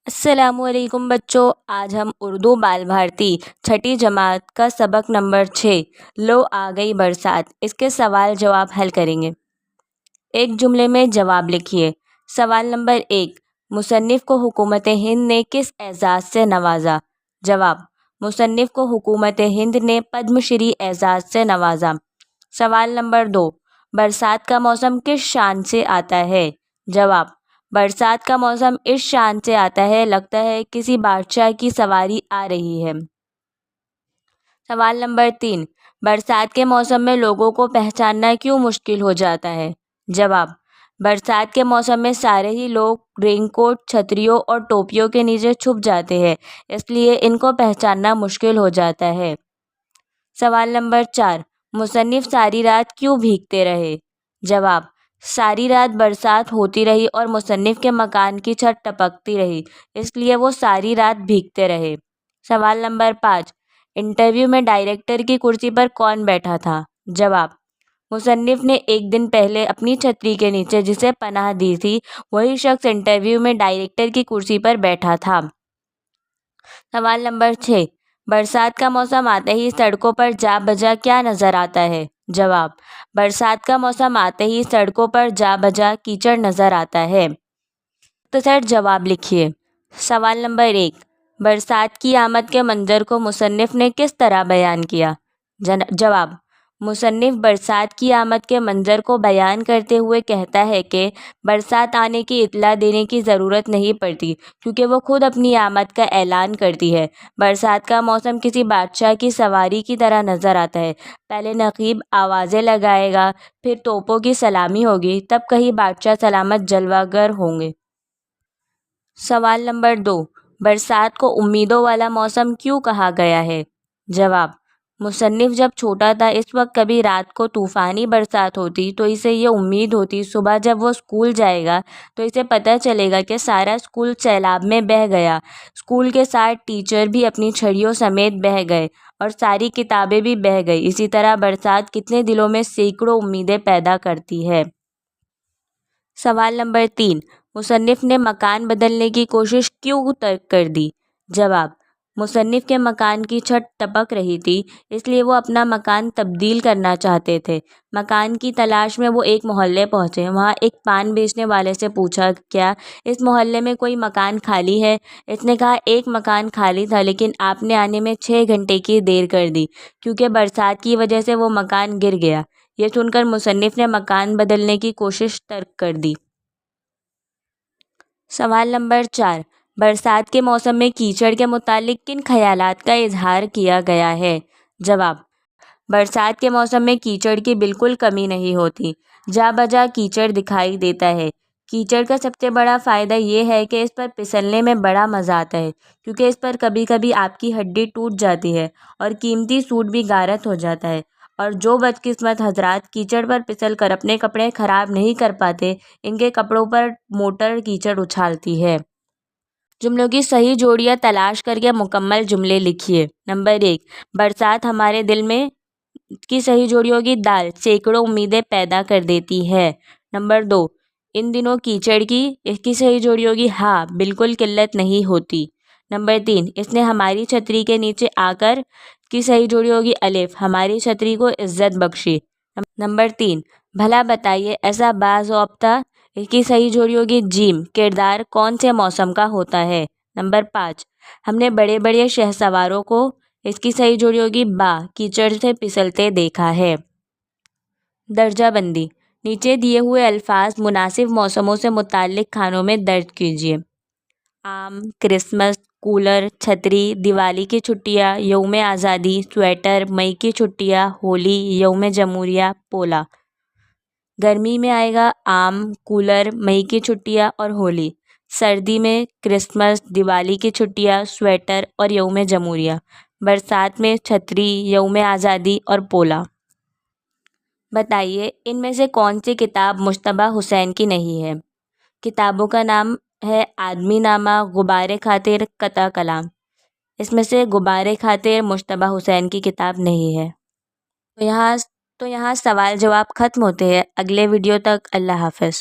السلام علیکم بچوں، آج ہم اردو بال بھارتی چھٹی جماعت کا سبق نمبر 6 لو آ گئی برسات اس کے سوال جواب حل کریں گے۔ ایک جملے میں جواب لکھیے۔ سوال نمبر 1، مصنف کو حکومت ہند نے کس اعزاز سے نوازا؟ جواب، مصنف کو حکومت ہند نے پدم شری اعزاز سے نوازا۔ سوال نمبر 2، برسات کا موسم کس شان سے آتا ہے؟ جواب، برسات کا موسم اس شان سے آتا ہے لگتا ہے کسی بادشاہ کی سواری آ رہی ہے۔ سوال نمبر 3، برسات کے موسم میں لوگوں کو پہچاننا کیوں مشکل ہو جاتا ہے؟ جواب، برسات کے موسم میں سارے ہی لوگ رین کوٹ، چھتریوں اور ٹوپیوں کے نیچے چھپ جاتے ہیں، اس لیے ان کو پہچاننا مشکل ہو جاتا ہے۔ سوال نمبر 4، مصنف ساری رات کیوں بھیگتے رہے؟ جواب، ساری رات برسات ہوتی رہی اور مصنف کے مکان کی چھت ٹپکتی رہی، اس لیے وہ ساری رات بھیگتے رہے۔ سوال نمبر 5، انٹرویو میں ڈائریکٹر کی کرسی پر کون بیٹھا تھا؟ جواب، مصنف نے ایک دن پہلے اپنی چھتری کے نیچے جسے پناہ دی تھی وہی شخص انٹرویو میں ڈائریکٹر کی کرسی پر بیٹھا تھا۔ سوال نمبر 6، برسات کا موسم آتے ہی سڑکوں پر جا بجا کیا نظر آتا ہے؟ جواب، برسات کا موسم آتے ہی سڑکوں پر جا بجا کیچڑ نظر آتا ہے۔ مختصر جواب لکھیے۔ سوال نمبر 1، برسات کی آمد کے منظر کو مصنف نے کس طرح بیان کیا؟ جواب، مصنف برسات کی آمد کے منظر کو بیان کرتے ہوئے کہتا ہے کہ برسات آنے کی اطلاع دینے کی ضرورت نہیں پڑتی کیونکہ وہ خود اپنی آمد کا اعلان کرتی ہے۔ برسات کا موسم کسی بادشاہ کی سواری کی طرح نظر آتا ہے۔ پہلے نقیب آوازیں لگائے گا، پھر توپوں کی سلامی ہوگی، تب کہیں بادشاہ سلامت جلوہ گر ہوں گے۔ سوال نمبر 2، برسات کو امیدوں والا موسم کیوں کہا گیا ہے؟ جواب، مصنف جب چھوٹا تھا اس وقت کبھی رات کو طوفانی برسات ہوتی تو اسے یہ امید ہوتی صبح جب وہ اسکول جائے گا تو اسے پتہ چلے گا کہ سارا اسکول سیلاب میں بہہ گیا، اسکول کے ساتھ ٹیچر بھی اپنی چھڑیوں سمیت بہہ گئے اور ساری کتابیں بھی بہہ گئی۔ اسی طرح برسات کتنے دلوں میں سینکڑوں امیدیں پیدا کرتی ہے۔ سوال نمبر 3، مصنف نے مکان بدلنے کی کوشش کیوں ترک کر دی؟ جواب، مصنف کے مکان کی چھت ٹپک رہی تھی اس لیے وہ اپنا مکان تبدیل کرنا چاہتے تھے۔ مکان کی تلاش میں وہ ایک محلے پہنچے، وہاں ایک پان بیچنے والے سے پوچھا، کیا اس محلے میں کوئی مکان خالی ہے؟ اس نے کہا ایک مکان خالی تھا لیکن آپ نے آنے میں 6 گھنٹے کی دیر کر دی کیونکہ برسات کی وجہ سے وہ مکان گر گیا۔ یہ سن کر مصنف نے مکان بدلنے کی کوشش ترک کر دی۔ سوال نمبر 4، برسات کے موسم میں کیچڑ کے متعلق کن خیالات کا اظہار کیا گیا ہے؟ جواب، برسات کے موسم میں کیچڑ کی بالکل کمی نہیں ہوتی، جا بجا کیچڑ دکھائی دیتا ہے۔ کیچڑ کا سب سے بڑا فائدہ یہ ہے کہ اس پر پھسلنے میں بڑا مزہ آتا ہے کیونکہ اس پر کبھی کبھی آپ کی ہڈی ٹوٹ جاتی ہے اور قیمتی سوٹ بھی غارت ہو جاتا ہے، اور جو بدقسمت حضرات کیچڑ پر پھسل کر اپنے کپڑے خراب نہیں کر پاتے ان کے کپڑوں پر موٹر کیچڑ اچھالتی ہے۔ جملوں کی صحیح جوڑیاں تلاش کر کے مکمل جملے لکھیے۔ نمبر 1، برسات ہمارے دل میں کی صحیح جوڑی ہوگی دال، سینکڑوں امیدیں پیدا کر دیتی ہے۔ نمبر 2، ان دنوں کیچڑ کی، اس کی صحیح جوڑی ہوگی ہاں، بالکل قلت نہیں ہوتی۔ نمبر 3، اس نے ہماری چھتری کے نیچے آ کر، کی صحیح جوڑی ہوگی الف، ہماری چھتری کو عزت بخشی۔ نمبر 3، بھلا بتائیے ایسا باضابطہ، اس کی صحیح جوڑی ہوگی جیم، کردار کون سے موسم کا ہوتا ہے۔ نمبر 5، ہم نے بڑے بڑے شہسواروں کو، اس کی صحیح جوڑی ہوگی با، کیچڑ سے پھسلتے دیکھا ہے۔ درجہ بندی، نیچے دیے ہوئے الفاظ مناسب موسموں سے متعلق خانوں میں درج کیجیے۔ آم، کرسمس، کولر، چھتری، دیوالی کی چھٹیاں، یوم آزادی، سویٹر، مئی کی چھٹیاں، ہولی، یوم جمہوریہ، پولا۔ گرمی میں آئے گا آم، کولر، مئی کی چھٹیاں اور ہولی۔ سردی میں کرسمس، دیوالی کی چھٹیاں، سویٹر اور یوم جمہوریہ۔ برسات میں چھتری، یوم آزادی اور پولا۔ بتائیے ان میں سے کون سی کتاب مجتبیٰ حسین کی نہیں ہے؟ کتابوں کا نام ہے آدمی نامہ، غبار خاطر، قطع کلام۔ اس میں سے غبار خاطر مجتبیٰ حسین کی کتاب نہیں ہے۔ تو یہاں سوال جواب ختم ہوتے ہیں۔ اگلے ویڈیو تک اللہ حافظ۔